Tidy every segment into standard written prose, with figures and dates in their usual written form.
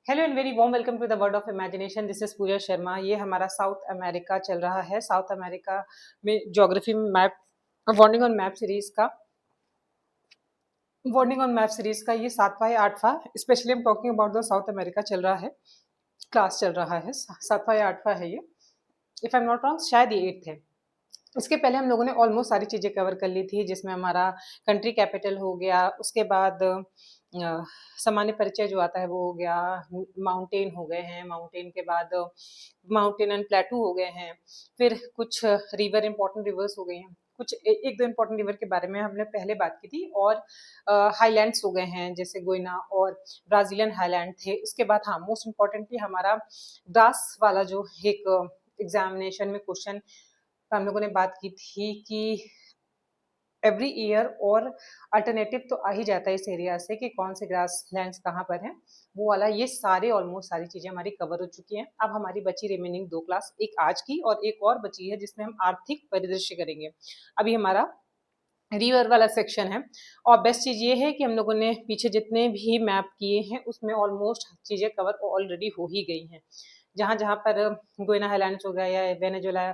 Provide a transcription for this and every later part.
Hello and very warm welcome to the world of imagination. This is Pooja Sharma. ये हमारा South America चल रहा है। साउथ अमेरिका में geography map warning on map series का ये 7वां या 8वां, स्पेशली हम talking about the South America चल रहा है, क्लास चल रहा है। 7वां या 8वां है ये, if I am not wrong शायद ये 8th है। इसके पहले हम लोगों ने ऑलमोस्ट सारी चीज़ें कवर कर ली थी, जिसमें हमारा कंट्री कैपिटल हो गया, उसके बाद सामान्य परिचय जो आता है वो हो गया, माउंटेन हो गए हैं, माउंटेन के बाद माउंटेन एंड प्लेटू हो गए हैं, फिर कुछ रिवर, इंपॉर्टेंट रिवर्स हो गए हैं, कुछ एक दो इंपॉर्टेंट रिवर के बारे में हमने पहले बात की थी, और हाईलैंड्स हो गए हैं जैसे गोइना और ब्राजीलियन हाईलैंड थे। उसके बाद हाँ, मोस्ट इम्पॉर्टेंटली हमारा ग्रास वाला जो एक एग्जामिनेशन में क्वेश्चन हम लोगों ने बात की थी कि एवरी ईयर और अल्टरनेटिव तो आ ही जाता है इस एरिया से कि कौन से ग्रास लैंड्स कहाँ पर हैं, वो वाला। ये सारे ऑलमोस्ट सारी चीजें हमारी कवर हो चुकी हैं। अब हमारी बची रिमेनिंग 2 क्लास, एक आज की और एक और बची है जिसमें हम आर्थिक परिदृश्य करेंगे। अभी हमारा रिवर वाला सेक्शन है, और बेस्ट चीज ये है कि हम लोगों ने पीछे जितने भी मैप किए हैं उसमें ऑलमोस्ट चीजें कवर ऑलरेडी हो ही गई हैं। जहाँ जहाँ पर गोइना हाईलैंड्स हो गया या वेनेजुला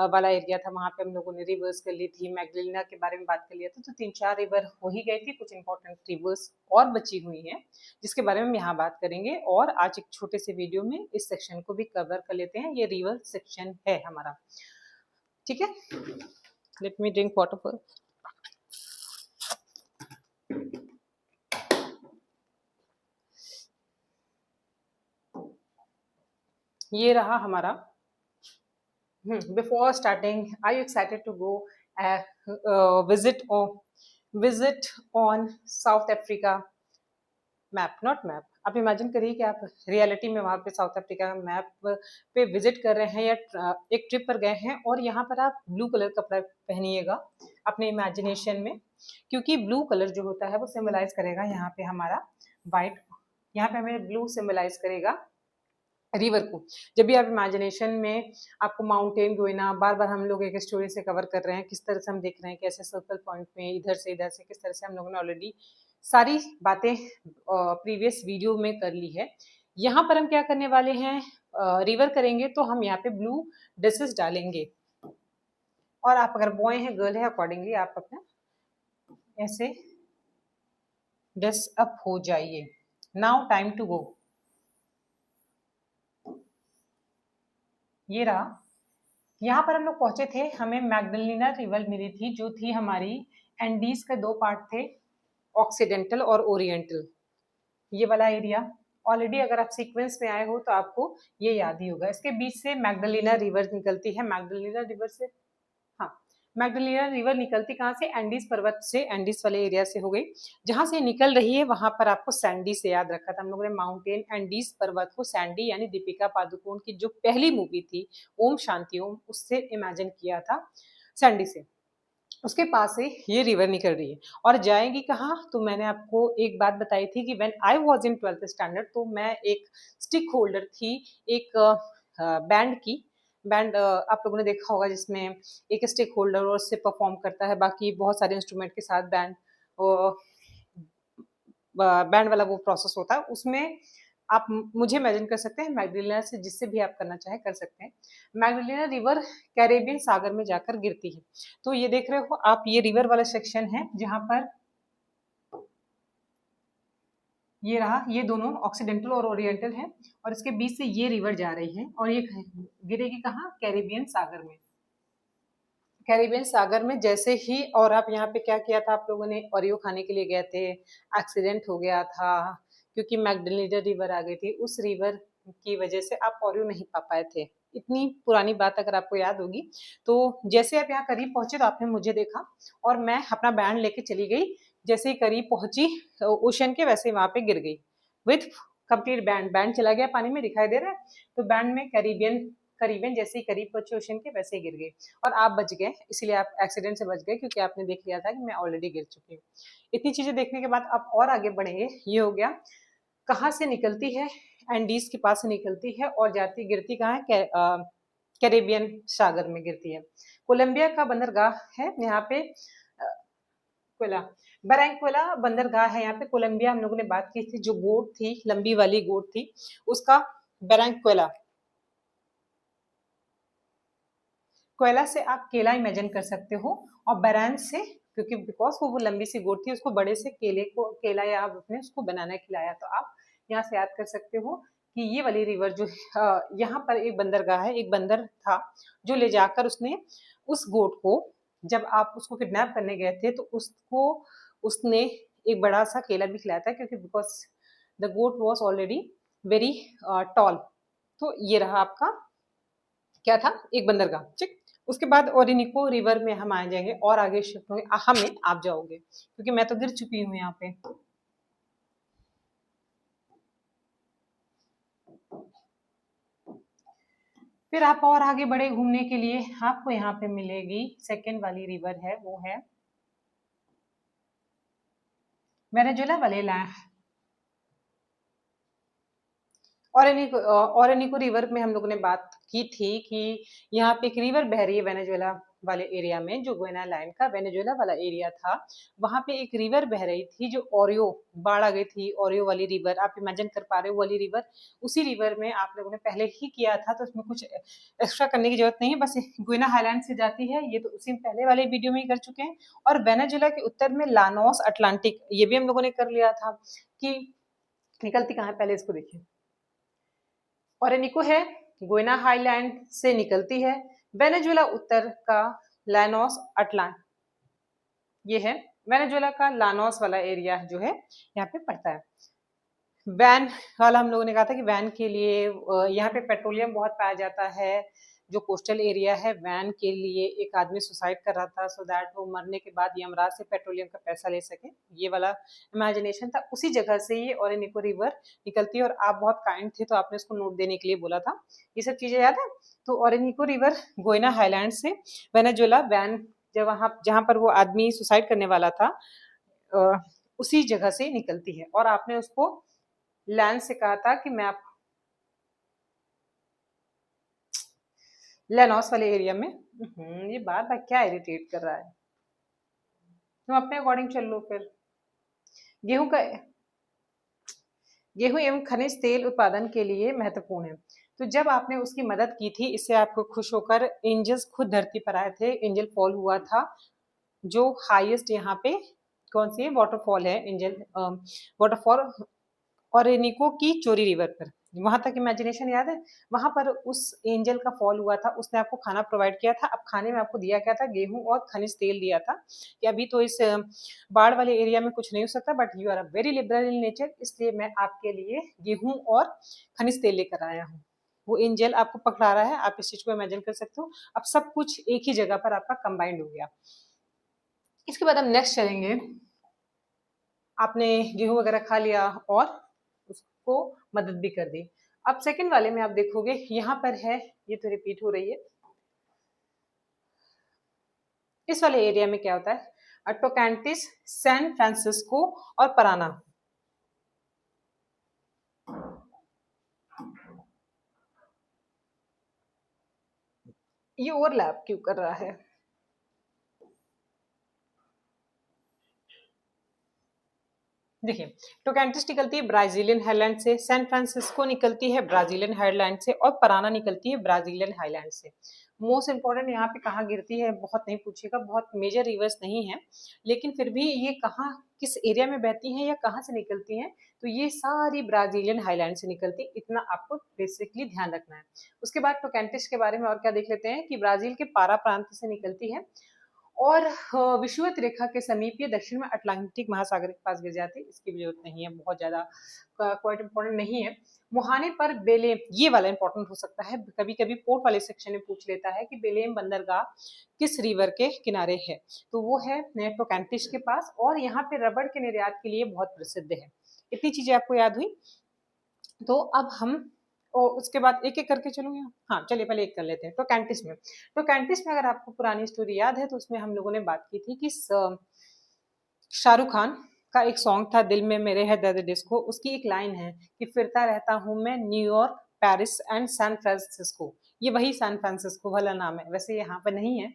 वाला एरिया था, वहाँ पे हम लोगों ने रिवर्स कर ली थी, मैग्डलिना के बारे में बात कर लिया था, तो 3-4 रिवर हो ही गए थे। कुछ इंपॉर्टेंट रिवर्स और बची हुई हैं जिसके बारे में हम यहाँ बात करेंगे, और आज एक छोटे से वीडियो में इस सेक्शन को भी कवर कर लेते हैं। ये रिवर सेक्शन है हमारा, ठीक है। Let me drink water first. ये रहा हमारा। Before starting, are you excited to go visit on South Africa map, not map? आप इमेजिन करिए कि आप रियलिटी में वहाँ पे साउथ अफ्रीका मैप पे विजिट कर रहे हैं या एक ट्रिप पर गए हैं, और यहाँ पर आप ब्लू कलर कपड़ा पहनिएगा अपने इमेजिनेशन में, क्योंकि ब्लू कलर जो होता है वो सिम्बलाइज करेगा यहाँ पे हमारा वाइट, यहाँ पे हमें ब्लू सिम्बलाइज करेगा रिवर को। जब भी आप इमेजिनेशन में आपको माउंटेन गोइना, बार बार हम लोग एक स्टोरी से कवर कर रहे हैं, किस तरह से हम देख रहे हैं कैसे सर्कल पॉइंट में इधर से किस तरह से हम लोगों ने ऑलरेडी सारी बातें प्रीवियस वीडियो में कर ली है। यहाँ पर हम क्या करने वाले हैं, रिवर करेंगे तो हम यहाँ पे ब्लू ड्रेसेस डालेंगे, और आप अगर बॉय हैं गर्ल है अकॉर्डिंगली आप अपना ऐसे ड्रेस अप हो जाइए। Now time to go. ये रहा, यहाँ पर हम लोग पहुंचे थे, हमें मैग्डलिना रिवर मिली थी जो थी हमारी एंडीज के 2 पार्ट थे, ऑक्सीडेंटल और ओरिएंटल। ये वाला एरिया ऑलरेडी अगर आप सीक्वेंस में आए हो तो आपको ये याद ही होगा। इसके बीच से मैग्डलिना रिवर निकलती है। मैग्डलिना रिवर से, हाँ, मैग्डलिना रिवर निकलती कहाँ से? एंडीज पर्वत से, एंडीज वाले एरिया से हो गई। जहां से निकल रही है वहां पर आपको सैंडी से याद रखा था हम लोगों ने। माउंटेन एंडीज पर्वत को सैंडी, यानी दीपिका पादुकोण की जो पहली मूवी थी ओम शांति ओम, उससे इमेजिन किया था सैंडी से। उसके पास से ये रिवर निकल रही है और जाएगी कहाँ? तो मैंने आपको एक बात बताई थी कि when I was in 12th standard, तो मैं एक स्टिक होल्डर थी एक बैंड की। बैंड आप लोगों ने देखा होगा जिसमें एक स्टिक होल्डर और उससे परफॉर्म करता है, बाकी बहुत सारे इंस्ट्रूमेंट के साथ बैंड बैंड वाला वो प्रोसेस होता है। उसमें आप मुझे इमेजिन कर सकते हैं, मैग्डलिना से जिससे भी आप करना चाहे कर सकते हैं। मैग्डलिना रिवर कैरेबियन सागर में जाकर गिरती है। तो ये देख रहे हो आप, ये रिवर वाला सेक्शन है जहां पर ये रहा, ये दोनों ऑक्सीडेंटल और ओरिएंटल है, और इसके बीच से ये रिवर जा रही है और ये गिरेगी कहाँ? कैरेबियन सागर में। कैरेबियन सागर में जैसे ही, और आप यहाँ पे क्या किया था आप लोगों ने? ओरियो खाने के लिए गए थे, एक्सीडेंट हो गया था क्योंकि मैग्डलिना रिवर आ गई थी। उस रिवर की वजह से आप ओरियो नहीं पा पाए थे। इतनी पुरानी बात अगर आपको याद होगी तो जैसे आप यहाँ करीब पहुंचे तो आपने मुझे देखा और मैं अपना बैंड लेके चली गई। जैसे ही करीब पहुंची ओशन के, वैसे वहां पे गिर गई विथ कंप्लीट बैंड। बैंड चला गया पानी में, दिखाई दे रहा है? तो बैंड में करीबन जैसे ही करीब पहुंचे ओशन के, वैसे ही गिर गई। और आप बच गए, इसलिए आप एक्सीडेंट से बच गए क्योंकि आपने देख लिया था कि मैं ऑलरेडी गिर चुकी हूँ। इतनी चीजें देखने के बाद आप और आगे बढ़ेंगे। ये हो गया कहाँ से निकलती है? एंडीज के पास से निकलती है और जाती गिरती कहाँ है? कैरेबियन सागर में गिरती है। कोलंबिया का बंदरगाह है यहाँ पे। क्वेला, बैरंक्वेला बंदरगाह है यहाँ पे। कोलंबिया हम लोगों ने बात की थी, जो गोट थी, लंबी वाली गोट थी, उसका बैरंक्वेला। क्वेला से आप केला इमेजिन कर सकते हो, और बैरंक से, क्योंकि बिकॉज वो लंबी सी गोट थी, उसको बड़े से केले को, केला या आपने उसको बनाना खिलाया, तो आप यहाँ से याद कर सकते हो कि ये वाली रिवर जो यहाँ पर एक बंदरगाह है, एक बंदर था जो ले जाकर उसने उस गोट को, जब आप उसको किडनैप करने गए थे तो उसको उसने एक बड़ा सा केला भी खिलाया था, क्योंकि because the goat was already very tall. तो ये रहा आपका क्या था, एक बंदरगाह। ठीक, उसके बाद ओरिनिको रिवर में हम आ जाएंगे और आगे शिफ्ट होंगे, हमें आप जाओगे क्योंकि मैं तो गिर चुकी हूँ यहाँ पे। फिर आप और आगे बढ़े घूमने के लिए, आपको यहाँ पे मिलेगी सेकेंड वाली रिवर है, वो है वेनेजुएला वाले ओरेनिको रिवर में हम लोगों ने बात की थी कि यहाँ पे एक रिवर बह रही है वेनेजुएला वाले एरिया में, जो गोयना लैंड का वेनेजुएला वाला एरिया था, वहां पे एक रिवर बह रही थी, जो ओरियो, बाढ़ आ गई थी, ओरियो वाली रिवर, आप इमेजिन कर पा रहे हो वाली रिवर। उसी रिवर में आप लोगों ने पहले ही किया था, तो उसमें कुछ एक्स्ट्रा करने की जरूरत नहीं है, बस गुइना हाईलैंड से जाती है, ये तो उसी पहले वाले वीडियो में ही कर चुके हैं। और वेनेजुएला के उत्तर में लानोस अटलांटिक, ये भी हम लोगों ने कर लिया था कि निकलती कहाँ है, पहले इसको देखिए। ओरेनिको है, गोयना हाईलैंड से निकलती है, वेनेजुएला उत्तर का लानोस अटलांट, ये है वेनेजुएला का लानोस वाला एरिया जो है यहाँ पे पड़ता है। वैन वाला हम लोगों ने कहा था कि वैन के लिए यहाँ पे पेट्रोलियम बहुत पाया जाता है, जो कोस्टल एरिया है। वैन के लिए एक आदमी सुसाइड कर रहा था, सो दैट वो मरने के बाद यमराज से पेट्रोलियम का पैसा ले सके, ये वाला इमेजिनेशन था। उसी जगह से ये ओरेनिको रिवर निकलती है, और आप बहुत काइंड थे तो आपने उसको नोट देने के लिए बोला था, ये सब चीजें याद है। तो ओरेनिको रिवर गोयना हाईलैंड से वेनेजुएला वैन, जब वहां जहां पर वो आदमी सुसाइड करने वाला था, उसी जगह से निकलती है। और आपने उसको लैंड से कहा था कि मैं आप लेनॉस वाले एरिया में। ये बार बार क्या इरिटेट कर रहा है, तुम अपने अकॉर्डिंग चल लो फिर। गेहूं का, गेहूं एवं खनिज तेल उत्पादन के लिए महत्वपूर्ण है। तो जब आपने उसकी मदद की थी, इससे आपको खुश होकर एंजल्स खुद धरती पर आए थे, एंजल फॉल हुआ था, जो हाईएस्ट यहाँ पे कौन सी वाटरफॉल है, एंजल वाटरफॉल ओरेनिको की चोरी रिवर पर। वहां तक इमेजिनेशन याद है, वहां पर उस एंजल का फॉल हुआ था, उसने आपको खाना प्रोवाइड किया था। अब खाने में आपको दिया क्या था, गेहूं और खनिज तेल दिया था कि अभी तो इस बाढ़ वाले एरिया में कुछ नहीं हो सकता, but you are a very liberal in nature, इसलिए मैं आपके लिए गेहूं और खनिज तेल लेकर आया हूँ। वो एंजल आपको पकड़ा रहा है, आप इस चीज को इमेजिन कर सकते हो। अब सब कुछ एक ही जगह पर आपका कंबाइंड हो गया। इसके बाद हम नेक्स्ट चलेंगे। आपने गेहूं वगैरह खा लिया और उसको मदद भी कर दी। अब सेकंड वाले में आप देखोगे यहाँ पर है, ये तो रिपीट हो रही है, इस वाले एरिया में क्या होता है, टोकांटिस, सैन फ्रांसिस्को और पराना। ये ओवरलैप क्यों कर रहा है, देखिए, टोकांटिस निकलती है ब्राजीलियन हाईलैंड से, सैन फ्रांसिस्को निकलती है ब्राजीलियन हाईलैंड से, और पराना निकलती है ब्राजीलियन हाईलैंड से। मोस्ट इंपॉर्टेंट यहाँ पे कहाँ गिरती है, बहुत नहीं पूछेगा, बहुत मेजर रिवर्स नहीं है, लेकिन फिर भी ये कहाँ, किस एरिया में बहती हैं या कहाँ से निकलती हैं, तो ये सारी ब्राजीलियन हाईलैंड से निकलती है, इतना आपको बेसिकली ध्यान रखना है। उसके बाद टोकांटिस के बारे में और क्या देख लेते हैं कि ब्राजील के पारा प्रांत से निकलती है, और विषुवत रेखा के समीप ये दक्षिण में अटलांटिक महासागर के पास गिर जाती है, इसकी भी जरूरत नहीं है, बहुत ज्यादा क्वाइट इंपॉर्टेंट नहीं है। मुहाने पर बेलेम, ये वाला इंपॉर्टेंट हो सकता है, कभी कभी पोर्ट वाले सेक्शन में पूछ लेता है कि बेलेम बंदरगाह किस रिवर के किनारे है, तो वो है टोकांटिस के पास, और यहाँ पे रबड़ के निर्यात के लिए बहुत प्रसिद्ध है। इतनी चीजें आपको याद हुई, तो अब हम उसके बाद एक एक करके चलूंगे। हाँ चलिए पहले एक कर लेते हैं। तो कैंटिस में अगर आपको पुरानी स्टोरी याद है, तो उसमें हम लोगों ने बात की थी कि शाहरुख खान का एक सॉन्ग था, दिल में मेरे है दर्द डिस्को, उसकी एक लाइन है कि फिरता रहता हूँ मैं New York, Paris and San Francisco. ये वही सैन फ्रांसिस्को वाला नाम है, वैसे यहाँ पे नहीं है,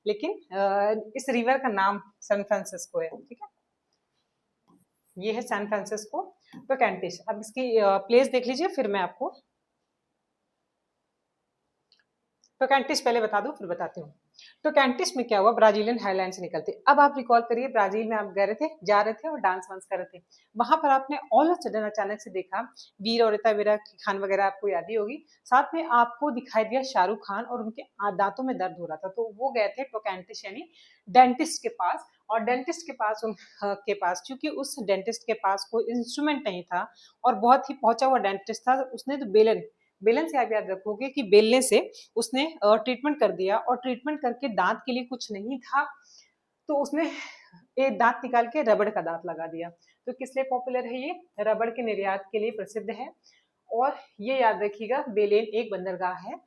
लेकिन इस रिवर का नाम सैन फ्रांसिस्को है। ठीक है, ये है सैन फ्रांसिस्को टोकांतीस। अब इसकी प्लेस देख लीजिए, फिर मैं आपको टोकांतीस पहले बता दूं फिर बताती हूँ। टोकांतीस में क्या हुआ, ब्राजीलियन हाईलैंड से निकलते। अब आप रिकॉल करिए, ब्राजील में आप गए थे, जा रहे थे और डांस वांस कर रहे थे। वहां पर आपने ऑल ऑफ सडन अचानक से देखा वीर और रीता खान वगैरह, आपको याद ही होगी। साथ में आपको दिखाई दिया शाहरुख खान और उनके दांतों में दर्द हो रहा था, तो वो गए थे टोकांतीस यानी डेंटिस्ट के पास। और डेंटिस्ट के पास के पास चूंकि उस डेंटिस्ट के पास कोई इंस्ट्रूमेंट नहीं था और बहुत ही पहुंचा हुआ डेंटिस्ट था, उसने तो बेलन बेलन से आप याद रखोगे कि बेलने से उसने ट्रीटमेंट कर दिया। और ट्रीटमेंट करके दांत के लिए कुछ नहीं था, तो उसने एक दांत निकाल के रबड़ का दांत लगा दिया। तो किस लिए पॉपुलर है ये, रबड़ के निर्यात के लिए प्रसिद्ध है। और ये याद रखिएगा, बेलेन एक बंदरगाह है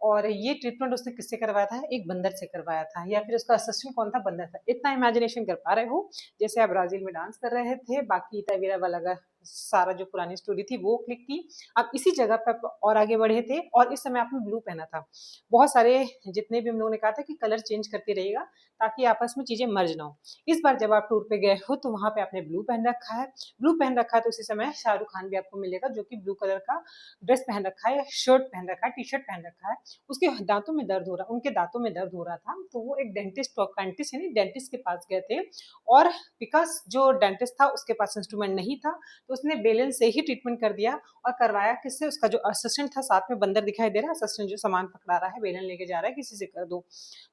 और ये ट्रीटमेंट उसने किससे करवाया था, एक बंदर से करवाया था, या फिर उसका असिस्टेंट कौन था, बंदर था। इतना इमेजिनेशन कर पा रहे हो, जैसे आप ब्राजील में डांस कर रहे थे, बाकी तवीरा वाला का सारा जो पुरानी स्टोरी थी वो क्लिक की। अब इसी जगह पर और आगे बढ़े थे और इस समय आपने ब्लू पहना था। बहुत सारे जितने भी हम लोगों ने कहा था कि कलर चेंज करते रहिएगा ताकि आपस में चीजें मर्ज ना हो। इस बार जब आप टूर पे गए हो तो वहां पे आपने ब्लू पहन रखा है। ब्लू पहन रखा है तो उसी समय शाहरुख खान भी आपको मिलेगा, जो कि ब्लू कलर का ड्रेस पहन रखा है, शर्ट पहन रखा है, टी शर्ट पहन रखा है। उसके दांतों में दर्द हो रहा, उनके दांतों में दर्द हो रहा था, तो वो एक डेंटिस्ट यानी डेंटिस्ट के पास गए थे। और बिकॉज जो डेंटिस्ट था उसके पास इंस्ट्रूमेंट नहीं था, तो उसने बेलन से ही ट्रीटमेंट कर दिया। और करवाया किससे, उसका जो असिस्टेंट था, साथ में बंदर दिखाई दे रहा है, असिस्टेंट जो सामान पकड़ा रहा है, बेलन लेके जा रहा है, किसी से कर दो,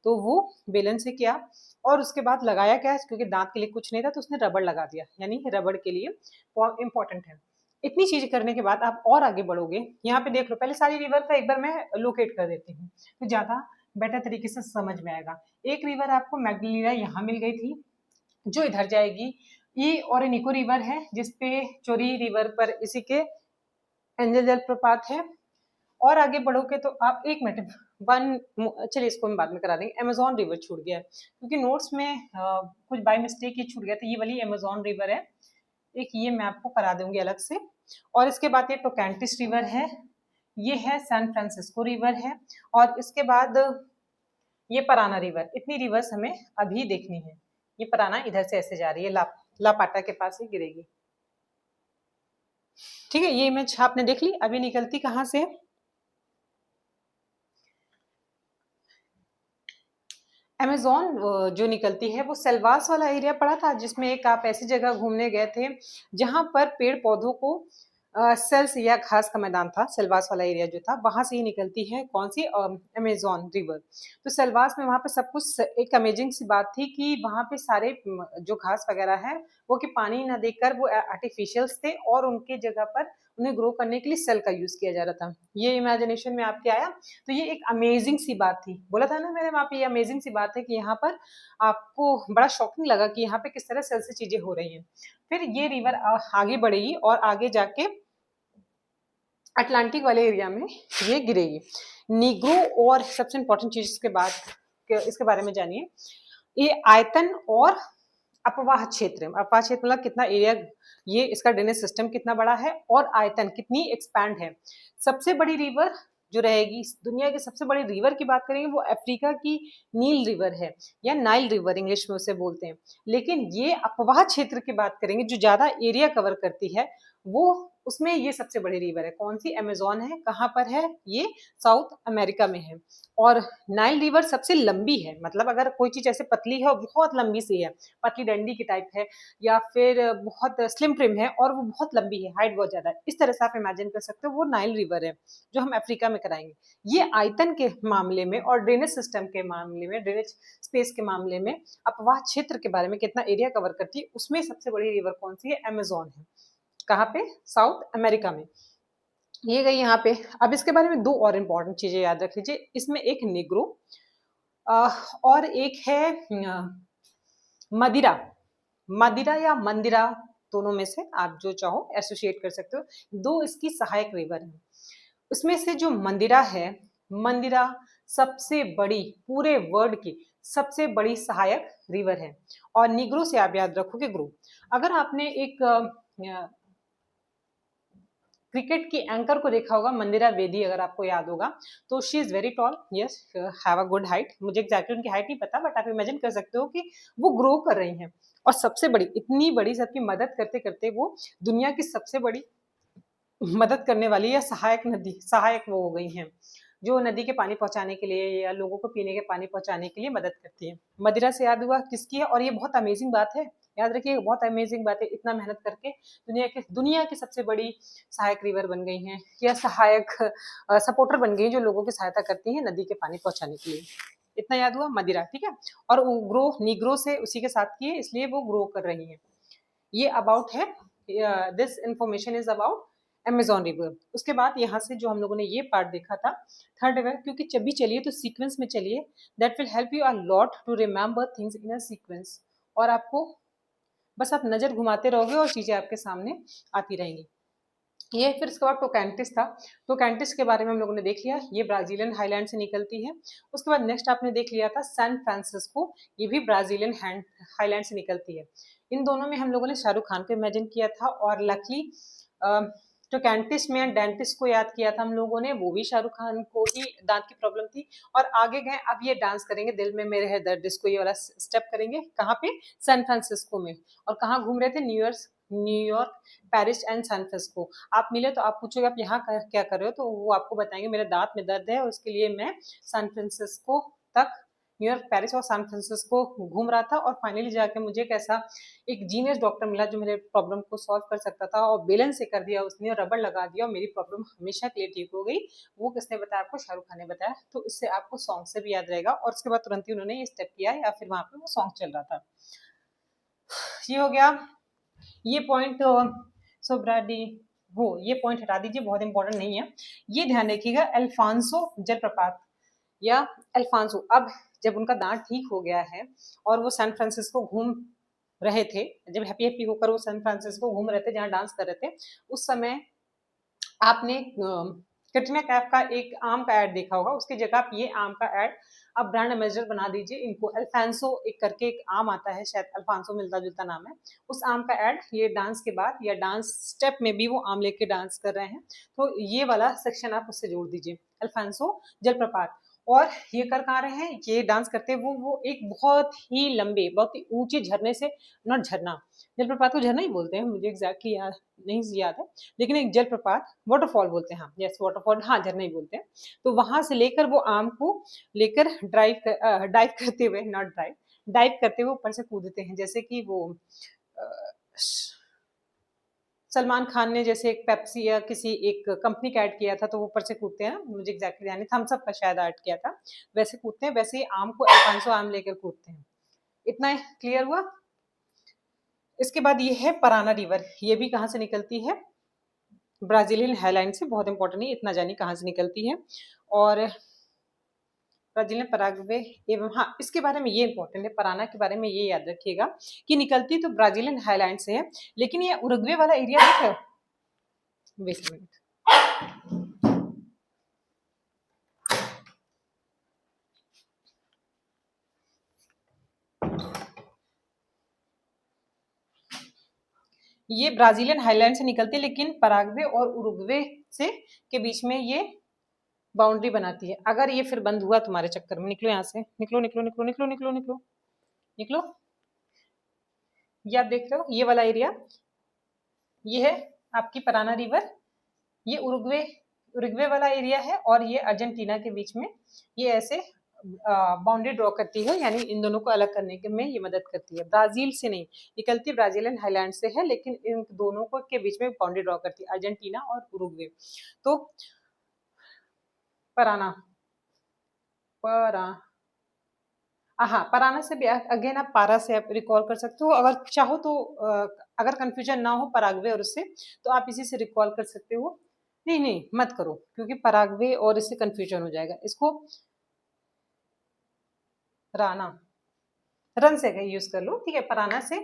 तो वो बेलन से किया। और उसके बाद लगाया क्या, क्योंकि दांत के लिए कुछ नहीं था तो उसने रबड़ लगा दिया, यानी रबड़ के लिए इंपॉर्टेंट है। इतनी चीज करने के बाद आप और आगे बढ़ोगे, यहाँ पे देख लो, पहले सारी रिवर का एक बार मैं लोकेट कर देती हूँ तो ज्यादा बेटर तरीके से समझ में आएगा। एक रिवर आपको मैग्डलिना यहाँ मिल गई थी, जो इधर जाएगी। ये ओरिनिको रिवर है, जिसपे चोरी रिवर पर इसी के एंजल जलप्रपात है। और आगे बढ़ोगे तो आप एक मिनट वन, चलिए इसको हम बाद में करा देंगे। अमेजोन रिवर छूट गया है क्योंकि नोट्स में कुछ बाय मिस्टेक ये छूट गया था, ये वाली अमेजोन रिवर है, एक ये मैं आपको करा दूंगी अलग से। और इसके बाद ये टोकांतीस रिवर है, ये है सैन फ्रांसिस्को रिवर है, और इसके बाद ये पराना रिवर। इतनी रिवर्स हमें अभी देखनी है। ये पराना इधर से ऐसे जा रही है, लापाटा के पास ही गिरेगी। ठीक है, ये इमेज आपने देख ली। अभी निकलती कहाँ से, अमेजोन जो निकलती है वो सेल्वास वाला एरिया पड़ा था, जिसमें एक आप ऐसी जगह घूमने गए थे जहां पर पेड़ पौधों को सेल्स या घास का मैदान था। सेल्वास वाला एरिया जो था वहां से ही निकलती है कौन सी, अमेजोन रिवर। तो सेल्वास में वहां पे सब कुछ, एक अमेजिंग सी बात थी कि वहां पे सारे जो घास वगैरह है वो कि पानी ना देकर वो आर्टिफिशियल्स थे, और उनके जगह पर उन्हें ग्रो करने के लिए सेल का यूज किया जा रहा था। ये इमेजिनेशन में आपके आया, तो ये एक अमेजिंग सी बात थी। बोला था ना मैंने वहाँ पे, ये अमेजिंग सी बात है कि यहाँ पर आपको बड़ा शॉकिंग लगा कि यहाँ पे किस तरह सेल से चीजें हो रही हैं। फिर ये रिवर आगे बढ़ेगी और आगे जाके अटलांटिक वाले एरिया में ये गिरेगी। निग्रो, और सबसे इंपॉर्टेंट चीज इसके बाद इसके बारे में जानिए, ये आयतन और अपवाह क्षेत्र। अपवाह क्षेत्र मतलब कितना एरिया, ये इसका ड्रेनेज सिस्टम कितना बड़ा है, और आयतन कितनी एक्सपैंड है। सबसे बड़ी रिवर जो रहेगी, दुनिया की सबसे बड़ी रिवर की बात करेंगे, वो अफ्रीका की नील रिवर है, या नाइल रिवर इंग्लिश में उसे बोलते हैं। लेकिन ये अपवाह क्षेत्र की बात करेंगे, जो ज्यादा एरिया कवर करती है, वो उसमें ये सबसे बड़ी रिवर है। कौन सी, अमेजोन है। कहाँ पर है ये, साउथ अमेरिका में है। और नाइल रिवर सबसे लंबी है, मतलब अगर कोई चीज ऐसे पतली है और बहुत लंबी सी है, पतली डंडी की टाइप है, या फिर बहुत स्लिम ट्रिम है और वो बहुत लंबी है, हाइट बहुत ज्यादा है, इस तरह से आप इमेजिन कर सकते हो, वो नाइल रिवर है जो हम अफ्रीका में कराएंगे। ये आयतन के मामले में और ड्रेनेज सिस्टम के मामले में, ड्रेनेज स्पेस के मामले में, अपवाह क्षेत्र के बारे में कितना एरिया कवर करती है, उसमें सबसे बड़ी रिवर कौन सी है, अमेजोन है। कहाँ पे, साउथ अमेरिका में। ये गई यहाँ पे। अब इसके बारे में दो और इम्पोर्टेंट चीजें याद रख लीजिए, इसमें एक निग्रो और एक है मदिरा। मदिरा या मंदिरा, दोनों में से आप जो चाहो एसोसिएट कर सकते हो। दो इसकी सहायक रिवर है। उसमें से जो मंदिरा है, मंदिरा सबसे बड़ी, पूरे वर्ल्ड की सबसे बड़ी सहायक रिवर है। और निग्रो से आप याद रखोगे ग्रो। अगर आपने एक क्रिकेट की एंकर को देखा होगा, मंदिरा वेदी, अगर आपको याद होगा, तो she is very tall, yes, have a good height. मुझे एग्जैक्टली उनकी हाइट नहीं पता, बट आप इमेजिन कर सकते हो कि वो ग्रो कर रही हैं। और सबसे बड़ी, इतनी बड़ी सबकी मदद करते करते वो दुनिया की सबसे बड़ी मदद करने वाली या सहायक नदी, सहायक वो हो गई हैं, जो नदी के पानी पहुंचाने के लिए या लोगों को पीने के पानी पहुंचाने के लिए मदद करती है। मदिरा से याद हुआ किसकी है, और ये बहुत अमेजिंग बात है, याद रखिए, बहुत अमेजिंग बात है, इतना मेहनत करके दुनिया की सबसे बड़ी सहायक रिवर बन गई हैं, या सहायक सपोर्टर बन गई, जो लोगों की सहायता करती है नदी के पानी पहुंचाने के लिए। इतना याद हुआ मदिरा, ठीक है। और ग्रो, निग्रो से उसी के साथ किए, इसलिए वो ग्रो कर रही है। ये अबाउट है, this information is about Amazon river. उसके बाद यहाँ से जो हम लोगों ने ये पार्ट देखा था, थर्ड रिवर, क्योंकि जब भी चलिए तो सीक्वेंस में चलिए, that will help you a lot to remember things in a sequence. और आपको बस आप नजर घुमाते रहोगे और चीजें आपके सामने आती रहेंगी। ये फिर इसके बाद टोकैंटिस था। टोकैंटिस के बारे में हम लोगों ने देख लिया, ये ब्राजीलियन हाईलैंड से निकलती है। उसके बाद नेक्स्ट आपने देख लिया था सैन फ्रांसिस्को, ये भी ब्राजीलियन हाईलैंड से निकलती है। इन दोनों में हम लोगों ने शाहरुख खान को इमेजिन किया था, और लकली टोकैंटिस में डेंटिस्ट को याद किया था हम लोगों ने, वो भी शाहरुख खान को ही दांत की प्रॉब्लम थी। और आगे गए, अब ये डांस करेंगे दिल में मेरे है दर्द, इसको ये वाला स्टेप करेंगे कहाँ पे, सैन फ्रांसिस्को में। और कहाँ घूम रहे थे, New York, Paris and San Francisco. आप मिले तो आप पूछोगे आप यहाँ क्या कर रहे हो, तो वो आपको बताएंगे मेरे दांत में दर्द है और उसके लिए मैं सैन फ्रांसिस्को तक, न्यूयॉर्क, पेरिस और सैन फ्रांसिस्को घूम रहा था। और फाइनली जाके मुझे एक ऐसा एक जीनियस डॉक्टर मिला जो मेरे प्रॉब्लम को सॉल्व कर सकता था, और बेलन से कर दिया उसने, रबड़ लगा दिया और मेरी प्रॉब्लम हमेशा के लिए ठीक हो गई। वो किसने बताया आपको, शाहरुख खान ने बताया। तो इससे आपको सॉन्ग से भी याद रहेगा। और उसके बाद तुरंत ही उन्होंने ये स्टेप किया, या फिर वहां पे वो सॉन्ग चल रहा था। ये हो गया ये पॉइंट। सोब्राडी, हो, ये पॉइंट हटा दीजिए, बहुत इंपॉर्टेंट नहीं है। ये ध्यान रखिएगा, अल्फांसो जलप्रपात या अल्फांसो, अब जब उनका दांत ठीक हो गया है और वो सैन फ्रांसिस्को घूम रहे थे, जब हैप्पी हैप्पी होकर वो सैन फ्रांसिस्को घूम रहे थे जहाँ डांस कर रहे थे, उस समय आपने कटरीना कैफ का एक आम का ऐड देखा होगा, उसकी जगह आप ये आम का ऐड आप ब्रांड एम्बेसडर बना दीजिए इनको। अल्फांसो एक करके एक आम आता है, शायद अल्फांसो मिलता जुलता नाम है, उस आम का ऐड ये डांस के बाद या डांस स्टेप में भी वो आम लेके डांस कर रहे हैं, तो ये वाला सेक्शन आप उससे जोड़ दीजिए, अल्फांसो जलप्रपात। और ये कर कहाँ रहे हैं, ये डांस करते वो एक बहुत ही लंबे, बहुत ही ऊंचे झरने से, नॉट झरना, जलप्रपात को झरना ही बोलते हैं, मुझे एग्जैक्टली याद नहीं याद है, लेकिन एक जलप्रपात वाटरफॉल बोलते हैं, हाँ यस वाटरफॉल, हाँ झरना ही बोलते हैं। तो वहां से लेकर वो आम को लेकर डाइव करते हुए, नॉट ड्राइव, डाइव करते हुए ऊपर से कूदते हैं, जैसे कि वो सलमान खान ने जैसे एक पेप्सी या किसी एक कंपनी का ऐड किया था तो वो ऊपर से कूदते हैं ना, मुझे एग्जैक्टली यानी थम्स अप का शायद ऐड किया था, वैसे कूदते हैं, वैसे ही आम को अल्फांसो आम लेकर कूदते हैं। इतना क्लियर हुआ। इसके बाद ये है पराना रिवर, ये भी कहाँ से निकलती है, ब्राजीलियन हाईलैंड से, बहुत इंपॉर्टेंट है, इतना जानिए कहाँ से निकलती है। और ब्राजीलियन पराग्वे एवं, हाँ इसके बारे में ये इंपॉर्टेंट है, पराना के बारे में ये याद रखिएगा कि निकलती तो ब्राजीलियन हाईलैंड से है, लेकिन ये उरुग्वे वाला एरिया देख रहे हो, वेट मिनट, ये ब्राजीलियन हाईलैंड से निकलती है, लेकिन पराग्वे और उरुग्वे से के बीच में ये बाउंड्री बनाती है। अगर ये फिर बंद हुआ तुम्हारे चक्कर में, निकलो यहाँ से, निकलो निकलो निकलो निकलो निकलो निकलो निकलो, ये आप देख रहे हो ये वाला एरिया, ये है आपकी पराना रिवर, ये उरुग्वे उरुग्वे वाला एरिया है, और ये अर्जेंटीना के बीच में ये ऐसे बाउंड्री ड्रॉ करती है, यानी इन दोनों को अलग करने के में ये मदद करती है। ब्राजील से नहीं निकलती, ब्राजीलियन हाईलैंड से है, लेकिन इन दोनों को के बीच में बाउंड्री ड्रॉ करती है, अर्जेंटीना और उरुग्वे। तो पराना, परा हाँ, पराना से भी अगेन आप पारा से आप रिकॉल कर सकते हो, अगर चाहो तो अगर कंफ्यूजन ना हो पराग्वे और उससे, तो आप इसी से रिकॉल कर सकते हो। नहीं नहीं मत करो, क्योंकि पराग्वे और इससे कंफ्यूजन हो जाएगा, इसको राना, रन से यूज कर लो, ठीक है, पराना से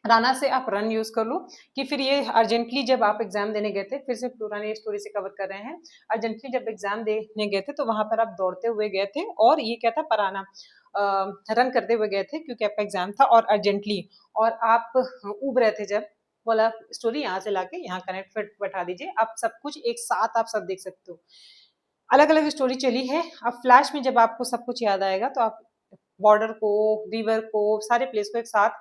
राना से आप रन यूज कर लो। कि फिर ये अर्जेंटली जब आप एग्जाम देने गए थे, फिर से पुरानी स्टोरी से कवर कर रहे हैं, अर्जेंटली जब एग्जाम देने गए थे तो वहां पर आप दौड़ते हुए गए थे, और ये क्या था, पराना रन करते हुए गए थे क्योंकि आपका एग्जाम था, और अर्जेंटली, और आप उब रहे थे जब, वाला स्टोरी यहाँ से लाके यहाँ कनेक्ट फिट बैठा दीजिए, आप सब कुछ एक साथ आप सब देख सकते हो। अलग अलग स्टोरी चली है, अब फ्लैश में जब आपको सब कुछ याद आएगा तो आप बॉर्डर को, रिवर को, सारे प्लेस को एक साथ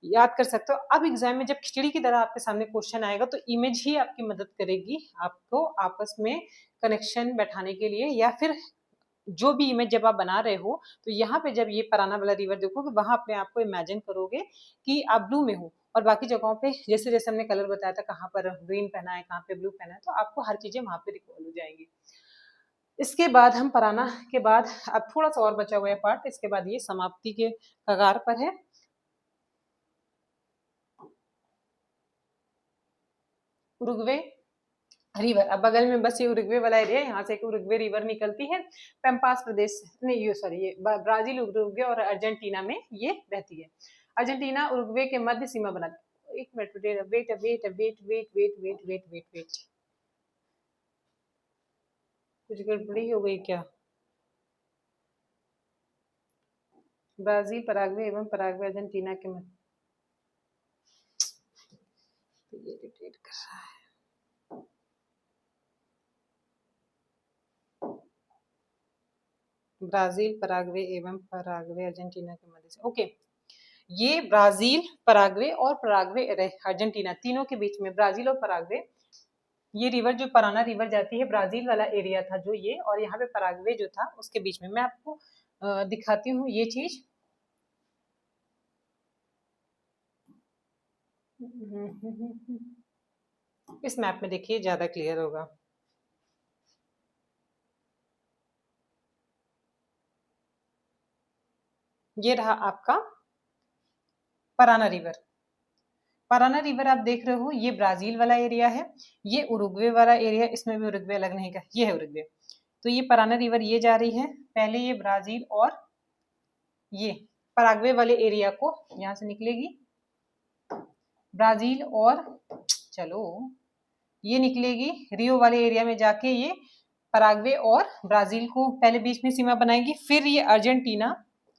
याद कर सकते हो। अब एग्जाम में जब खिचड़ी की तरह आपके सामने क्वेश्चन आएगा तो इमेज ही आपकी मदद करेगी आपको आपस में कनेक्शन बैठाने के लिए, या फिर जो भी इमेज जब आप बना रहे हो तो यहाँ पे जब ये पराना वाला रिवर देखोगे वहां अपने आप को इमेजिन करोगे कि आप ब्लू में हो, और बाकी जगहों पे जैसे जैसे हमने कलर बताया था कहाँ पर ग्रीन पहना है कहाँ पे ब्लू पहना है, तो आपको हर चीजें वहां पे रिकॉल हो जाएंगी। इसके बाद हम पराना के बाद अब थोड़ा सा और बचा हुआ है पार्ट, इसके बाद ये समाप्ति के कगार पर है। उरुग्वे रिवर, अब बगल में बस ये उरुग्वे वाला एरिया है, यहाँ से एक उरुग्वे रिवर निकलती है पेम्पास प्रदेश, नहीं ये सॉरी ये ब्राजील, उरुग्वे और अर्जेंटीना में ये रहती है। अर्जेंटीना उरुग्वे के मध्य सीमा बनाती है। एक minute wait wait wait wait wait wait wait wait wait wait, कुछ गड़बड़ी हो गई क्या? ब्राजील, पराग्वे एवं पराग्वे अर्जेंटीना के मध्य, तो ये इरिटेट कर रहा है। ब्राजील, पराग्वे एवं पराग्वे अर्जेंटीना के मध्य से, ओके। ये ब्राजील, पराग्वे और पराग्वे अर्जेंटीना तीनों के बीच में, ब्राजील और पराग्वे, ये रिवर जो पराना रिवर जाती है ब्राजील वाला एरिया था जो ये, और यहाँ पे पराग्वे जो था उसके बीच में। मैं आपको दिखाती हूँ ये चीज। इस मैप में देखिए ज्यादा क्लियर होगा। ये रहा आपका पराना रिवर। पराना रिवर आप देख रहे हो, ये ब्राजील वाला एरिया है, ये उरुग्वे वाला एरिया, इसमें भी उरुग्वे अलग नहीं का, ये है उरुग्वे। तो ये पराना रिवर ये जा रही है, पहले ये ब्राजील और ये पराग्वे वाले एरिया को यहाँ से निकलेगी, ब्राजील और चलो ये निकलेगी रियो वाले एरिया में जाके ये पराग्वे और ब्राजील को पहले बीच में सीमा बनाएगी, फिर ये अर्जेंटीना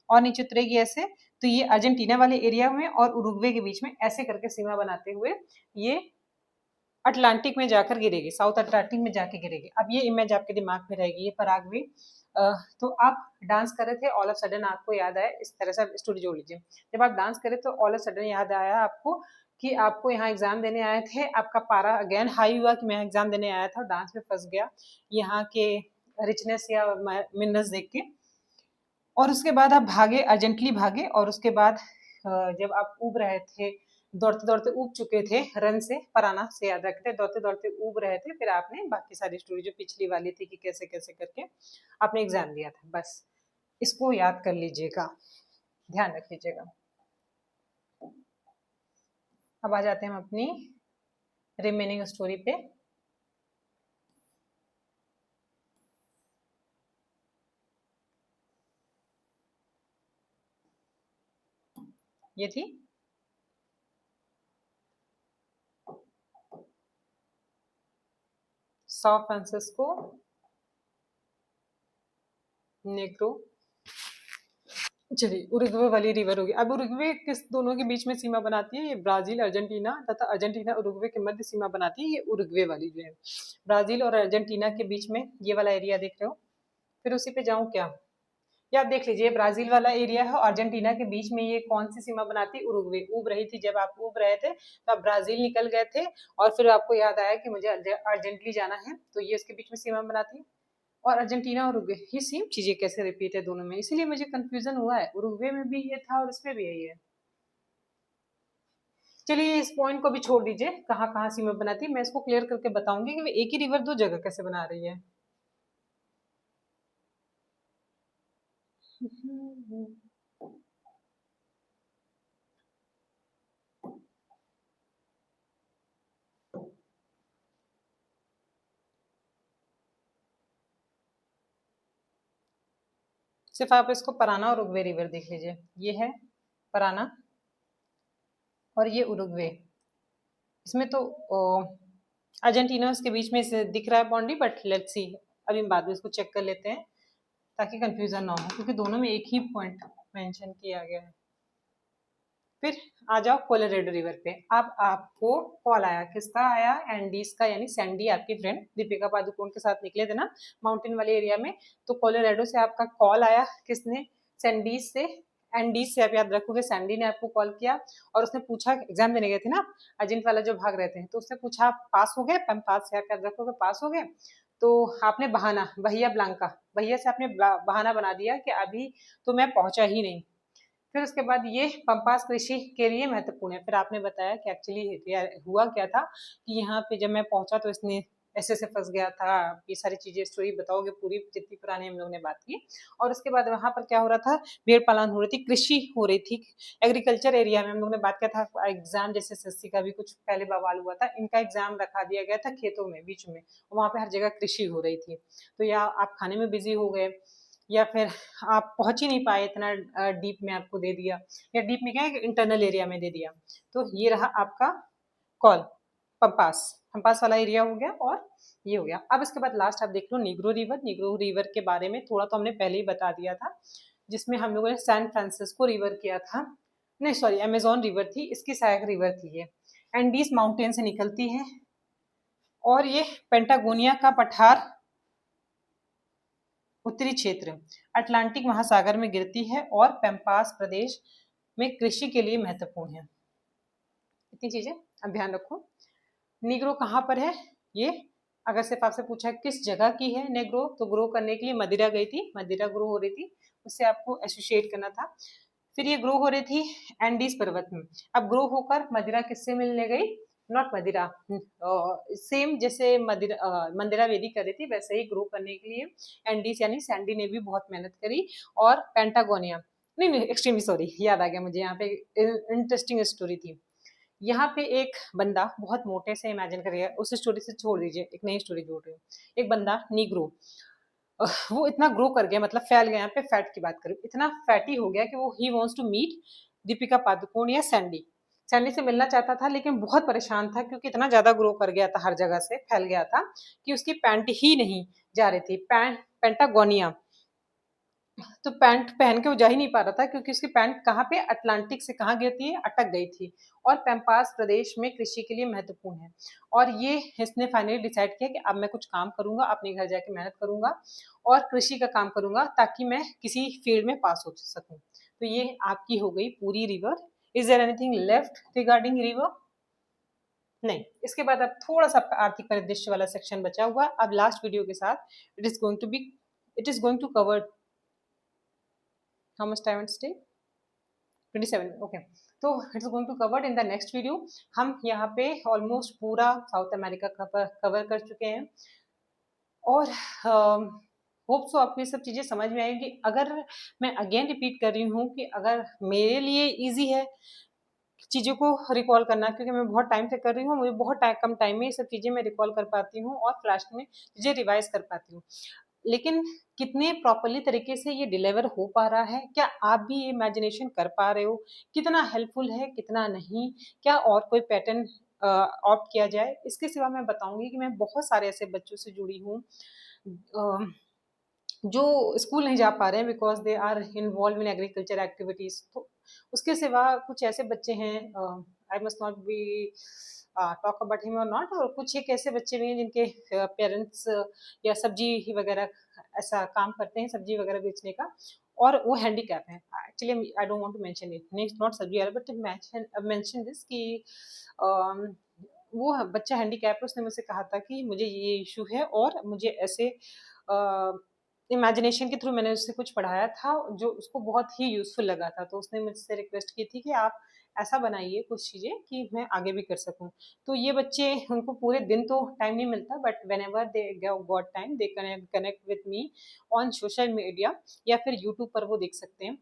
और नीचे उतरेगी ऐसे, तो ये अर्जेंटीना वाले एरिया में और उरुग्वे के बीच में ऐसे करके सीमा बनाते हुए ये अटलांटिक में जाकर गिरेगी, साउथ अटलांटिक में जाके गिरेगी। अब ये इमेज आपके दिमाग में रहेगी, ये पराग्वे। तो आप डांस कर रहे थे, ऑल ऑफ सडन आपको याद आया, इस तरह से आप स्टोरी जोड़ लीजिए। जब आप डांस करे तो ऑल ऑफ सडन याद आया आपको कि आपको यहाँ एग्जाम देने आए थे, आपका पारा अगेन हाई हुआ कि मैं एग्जाम देने आया था और डांस में फंस गया यहाँ के रिचनेस या मिनरल्स देख के, और उसके बाद आप भागे, अर्जेंटली भागे, और उसके बाद जब आप उब रहे थे, दौड़ते दौड़ते उब चुके थे रन से, पराना से याद रखते, दौड़ते दौड़ते उब रहे थे, फिर आपने बाकी सारी स्टोरी जो पिछली वाली थी कि कैसे कैसे करके आपने एग्जाम दिया था, बस इसको याद कर लीजिएगा, ध्यान रख लीजिएगा। अब आ जाते हैं हम अपनी रिमेनिंग स्टोरी पे। ये थी सॉ फ्रांसिस्को नेग्रो, चलिए उरुग्वे वाली रिवर होगी। अब उरुग्वे किस दोनों के बीच में सीमा बनाती है? ये ब्राजील अर्जेंटीना तथा अर्जेंटीना उरुग्वे के मध्य सीमा बनाती है, ये उरुग्वे वाली जो है ब्राजील और अर्जेंटीना के बीच में ये वाला एरिया देख रहे हो। फिर उसी पे जाऊं क्या, या आप देख लीजिए ब्राजील वाला एरिया है, अर्जेंटीना के बीच में ये कौन सी सीमा बनाती है? उरुग्वे। उब रही थी, जब आप उब रहे थे तो आप ब्राजील निकल गए थे, और फिर आपको याद आया कि मुझे अर्जेंटली जाना है, तो ये उसके बीच में सीमा बनाती है। और अर्जेंटीना और उरुग्वे ये सेम चीजें कैसे रिपीट है दोनों में, इसीलिए मुझे कंफ्यूजन हुआ है, उरुग्वे में भी ये था और इसमें भी यही है। चलिए इस पॉइंट को भी छोड़ दीजिए, कहाँ कहाँ सीमा बनाती है, मैं इसको क्लियर करके बताऊंगी कि एक ही रिवर दो जगह कैसे बना रही है। सिर्फ आप इसको पराना और उरुग्वे रिवर देख लीजिए, ये है पराना और ये उरुग्वे, इसमें तो अर्जेंटीना उसके बीच में से दिख रहा है बाउंड्री, बट लेट्स सी अभी हम बाद में इसको चेक कर लेते हैं ताकि कंफ्यूजन ना हो, क्योंकि दोनों में एक ही पॉइंट मेंशन किया गया है। फिर आ जाओ कोलोराडो रिवर पे। अब आपको कॉल आया, किसका आया? एंडीज का, यानी सैंडी आपकी फ्रेंड दीपिका पादुकोण के साथ निकले थे ना माउंटेन वाले एरिया में, तो कोलोराडो से आपका कॉल आया। किसने? सैंडीज से। एंडीज से आप याद रखोगे, सैंडी ने आपको कॉल किया और उसने पूछा, एग्जाम देने गए थे ना अजिंत वाला जो भाग रहे थे, तो उसने पूछा आप पास हो गए? पास से आप याद रखोगे, पास हो गए। तो आपने बहाना, भैया ब्लांका, भैया से आपने बहाना बना दिया कि अभी तो मैं पहुंचा ही नहीं। फिर उसके बाद ये पंपास कृषि के लिए महत्वपूर्ण है। फिर आपने बताया कि एक्चुअली हुआ क्या था कि यहाँ पे जब मैं पहुंचा तो इसने ऐसे फंस गया था। ये सारी चीजें स्टोरी बताओगे पूरी, जितनी पुरानी हम लोग ने बात की। और उसके बाद वहां पर क्या हो रहा था? भेड़ पालन हो रही थी, कृषि हो रही थी, एग्रीकल्चर एरिया में हम लोग ने बात किया था। एग्जाम जैसे एसएससी का भी कुछ पहले बवाल हुआ था, इनका एग्जाम रखा दिया गया था खेतों में बीच में, वहां पे हर जगह कृषि हो रही थी। तो या आप खाने में बिजी हो गए, या फिर आप पहुंच ही नहीं पाए, इतना डीप में आपको दे दिया, या डीप में क्या है, इंटरनल एरिया में दे दिया। तो ये रहा आपका कॉल, पंपास, पंपास वाला एरिया हो गया और ये हो गया। अब इसके बाद लास्ट आप देख लो निग्रो रिवर। निग्रो रिवर के बारे में थोड़ा तो हमने पहले ही बता दिया था, जिसमें हम लोगों ने सैन फ्रांसिस्को रिवर किया था, नहीं सॉरी अमेजोन रिवर थी, इसकी सहायक रिवर थी ये, एंडीज माउंटेन से निकलती है और ये पेंटागोनिया का पठार, उत्तरी क्षेत्र, अटलांटिक महासागर में गिरती है और पैम्पास प्रदेश में कृषि के लिए महत्वपूर्ण है। इतनी चीजें अब ध्यान रखो। निग्रो कहाँ पर है? ये अगर सिर्फ आपसे पूछा किस जगह की है नेग्रो, तो ग्रो करने के लिए मदिरा गई थी, मदिरा ग्रो हो रही थी, उससे आपको एसोसिएट करना था। फिर ये ग्रो हो रही थी एंडीज पर्वत में। अब ग्रो होकर मदिरा किससे मिलने गई? नॉट मदिरा, सेम जैसे मंदिरा वेदी कर रही थी वैसे ही ग्रो करने के लिए एंडीज यानी सैंडी ने भी बहुत मेहनत करी। और पेंटागोनिया, नहीं एक्सट्रीमली सॉरी, याद आ गया मुझे, यहाँ पे इंटरेस्टिंग स्टोरी थी। यहाँ पे एक बंदा बहुत मोटे से, इमेजिन करिए, उस स्टोरी से छोड़ दीजिए, एक नई स्टोरी जोड़ रही हूँ। एक बंदा नीग्रो, वो इतना ग्रो कर गया, मतलब फैल गया, यहाँ पे फैट की बात करूँ, इतना फैटी हो गया कि वो he wants to meet Deepika Padukone या सैंडी, सैंडी से मिलना चाहता था, लेकिन बहुत परेशान था क्योंकि इतना ज्यादा ग्रो कर गया था, हर जगह से फैल गया था कि उसकी पैंट ही नहीं जा रही थी, पेंटागोनिया, तो पैंट पहन के वो जा ही नहीं पा रहा था क्योंकि उसकी पैंट कहाँ पे, अटलांटिक से कहाँ गिरती है, अटक गई थी। और पैम्पास प्रदेश में कृषि के लिए महत्वपूर्ण है। और ये इसने फाइनली डिसाइड किया कि अब मैं कुछ काम करूंगा, अपने घर जाके मेहनत करूंगा और कृषि का काम करूंगा ताकि मैं किसी फील्ड में पास हो सकूं। तो ये आपकी हो गई पूरी river. Is there anything left regarding river? नहीं। इसके बाद अब थोड़ा सा आर्थिक परिदृश्य वाला सेक्शन बचा हुआ, अब लास्ट वीडियो के साथ it is going to cover how much time it stay? 27, okay. तो it's going to covered in the next video. हम यहाँ पे ऑलमोस्ट पूरा साउथ अमेरिका कवर कर चुके हैं और होप सो आपको ये सब चीज़ें समझ में आएंगी। अगर मैं अगेन रिपीट कर रही हूँ कि अगर मेरे लिए इजी है चीज़ों को रिकॉल करना, क्योंकि मैं बहुत टाइम से कर रही हूँ, मुझे बहुत कम टाइम में ये सब चीज़ें मैं रिकॉल कर पाती हूँ और फ्लैश में चीज़ें रिवाइज कर पाती हूँ, लेकिन कितने प्रॉपरली तरीके से ये डिलीवर हो पा रहा है, क्या आप भी ये इमेजिनेशन कर पा रहे हो, कितना हेल्पफुल है, कितना नहीं, क्या और कोई पैटर्न ऑप्ट किया जाए? इसके सिवा मैं बताऊंगी कि मैं बहुत सारे ऐसे बच्चों से जुड़ी हूँ जो स्कूल नहीं जा पा रहे हैं because they are involve in agriculture activities. तो उसके सिवा कुछ ऐसे बच्चे हैं, I must not be talk about him और नॉट, और कुछ एक ऐसे बच्चे भी हैं जिनके पेरेंट्स या सब्जी वगैरह ऐसा काम करते हैं, सब्जी वगैरह बेचने का, और वो हैंडीकैप है। Actually I don't want to mention it, not सब्जी वाला, बट मेंशन दिस कि वो बच्चा हैंडीकैप है, उसने मुझसे कहा था कि मुझे ये इशू है और मुझे ऐसे इमेजिनेशन के थ्रू मैंने उससे कुछ पढ़ाया था जो उसको बहुत ही यूजफुल लगा था, तो उसने मुझसे रिक्वेस्ट की थी कि आप ऐसा बनाइए कुछ चीज़ें कि मैं आगे भी कर सकूं। तो ये बच्चे, उनको पूरे दिन तो टाइम नहीं मिलता, but when ever they got time they connect with me on social media या फिर यूट्यूब पर वो देख सकते हैं।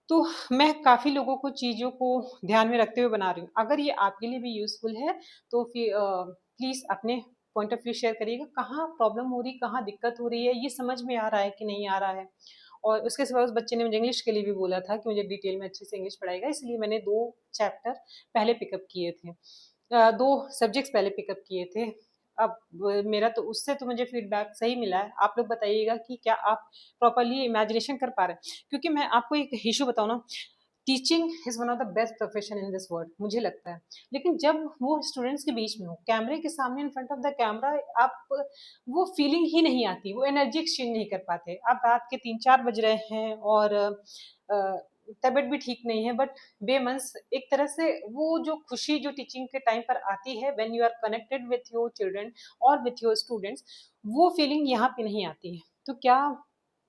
तो मैं काफ़ी लोगों को चीज़ों को ध्यान में रखते हुए बना रही हूँ। अगर ये आपके लिए भी यूज़फुल है तो फिर प्लीज़ अपने पॉइंट ऑफ व्यू शेयर करिएगा, कहाँ प्रॉब्लम हो रही, कहाँ दिक्कत हो रही है, ये समझ में आ रहा है कि नहीं आ रहा है। और उसके सिवा उस बच्चे ने मुझे इंग्लिश के लिए भी बोला था कि मुझे डिटेल में अच्छे से इंग्लिश पढ़ाएगा, इसलिए मैंने 2 चैप्टर पहले पिकअप किए थे, 2 सब्जेक्ट्स पहले पिकअप किए थे। अब मेरा तो उससे तो मुझे फीडबैक सही मिला है। आप लोग बताइएगा कि क्या आप प्रॉपर्ली इमेजिनेशन कर पा रहे हैं? क्योंकि मैं आपको एक इश्यू बताऊँ ना, teaching is one of the best profession in this world, मुझे लगता है। लेकिन जब वो स्टूडेंट्स के बीच में हो, कैमरे के सामने in front of the camera, आप वो फीलिंग ही नहीं आती, वो एनर्जी एक्सचेंज नहीं कर पाते। आप रात के 3-4 बज रहे हैं और तबीयत भी ठीक नहीं है, बट बेमन एक तरह से वो जो खुशी जो टीचिंग के टाइम पर आती है, when you are connected with your children और विथ योर स्टूडेंट्स, वो फीलिंग यहाँ पे नहीं आती है। तो क्या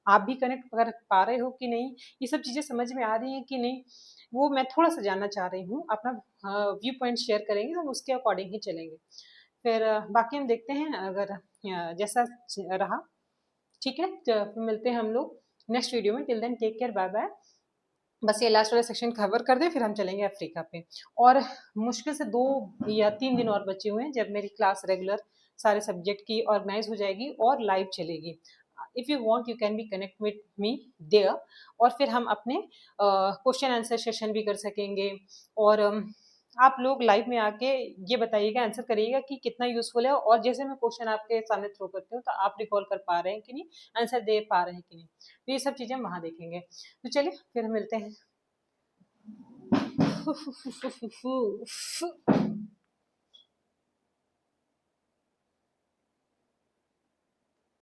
आप भी कनेक्ट कर पा रहे हो कि नहीं? ये सब चीज़ें समझ में आ रही हैं कि नहीं? वो मैं थोड़ा-सा जानना चाह रही हूँ। अपना व्यू पॉइंट शेयर करेंगे, हम उसके अकॉर्डिंग ही चलेंगे। फिर बाकी हम देखते हैं, अगर जैसा रहा, ठीक है? तो फिर मिलते हैं हम लोग नेक्स्ट वीडियो में। Till then take care, bye bye. बस ये लास्ट वाला सेक्शन कवर कर दें, फिर हम चलेंगे अफ्रीका पे। और मुश्किल से 2 या 3 दिन और बचे हुए हैं, जब मेरी क्लास रेगुलर सारे सब्जेक्ट की ऑर्गेनाइज हो जाएगी और लाइव चलेगी। If you want you can be connect with me there, और फिर हम अपने क्वेश्चन आंसर सेशन भी कर सकेंगे। और आप लोग लाइव में आके ये बताइएगा, आंसर करिएगा कि कितना यूज़फुल है, और जैसे मैं क्वेश्चन आपके सामने थ्रो करती हूँ, तो आप रिकॉल कर पा रहे हैं कि नहीं, आंसर दे पा रहे हैं कि नहीं। तो ये सब चीज़ें हम वहाँ देखेंगे। तो चलिए फिर मिलते हैं।